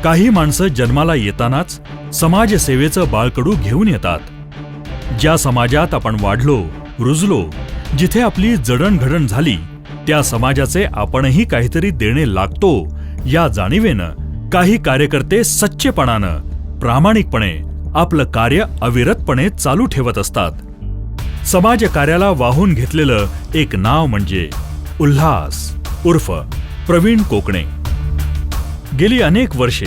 काही माणसं जन्माला येतानाच समाजसेवेचं बाळकडू घेऊन येतात. ज्या समाजात आपण वाढलो, रुजलो, जिथे आपली जडणघडण झाली, त्या समाजाचे आपणही काहीतरी देणे लागतो या जाणीवेनं काही कार्यकर्ते सच्चेपणानं, प्रामाणिकपणे आपलं कार्य अविरतपणे चालू ठेवत असतात. समाजकार्याला वाहून घेतलेलं एक नाव म्हणजे उल्हास उर्फ प्रवीण कोकणे. गेली अनेक वर्षे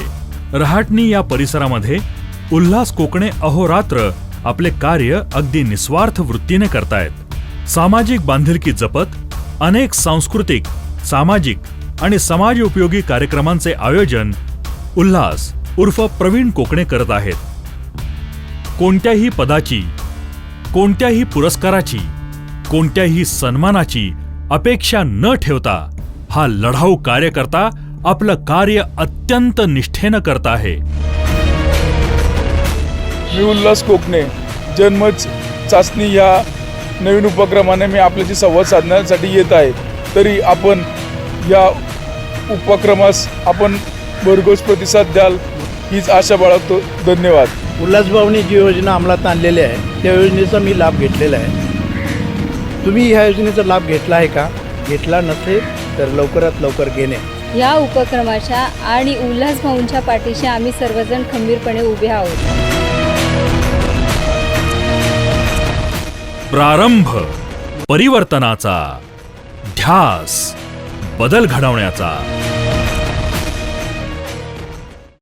रहाटणी या परिसरामध्ये उल्हास कोकणे अहोरात्र आपले कार्य अगदी निस्वार्थ वृत्तीने करतायत. सामाजिक बांधिलकी जपत अनेक सांस्कृतिक, सामाजिक आणि समाजोपयोगी कार्यक्रमांचे आयोजन उल्हास उर्फ प्रवीण कोकणे करत आहेत. कोणत्याही पदाची, कोणत्याही पुरस्काराची, कोणत्याही सन्मानाची अपेक्षा न ठेवता हा लढाऊ कार्यकर्ता आपलं कार्य अत्यंत निष्ठेनं करत आहे. मी उल्हास कोकणे जन्मच चाचणी या नवीन उपक्रमाने मी आपल्याशी संवाद साधण्यासाठी येत आहे. तरी आपण या उपक्रमास आपण भरघोस प्रतिसाद द्याल हीच आशा बाळगतो. धन्यवाद. उल्हासभाऊनी जी योजना अंमलात आणलेली आहे त्या योजनेचा मी लाभ घेतलेला आहे. तुम्ही ह्या योजनेचा लाभ घेतला आहे का? घेतला नसेल तर लवकरात लवकर घेणे. या उपक्रमाच्या आणि उल्हासभाऊंच्या पाठीशी आम्ही सर्वजण खंबीरपणे उभे आहोत. प्रारंभ परिवर्तनाचा, ध्यास बदल घडवण्याचा.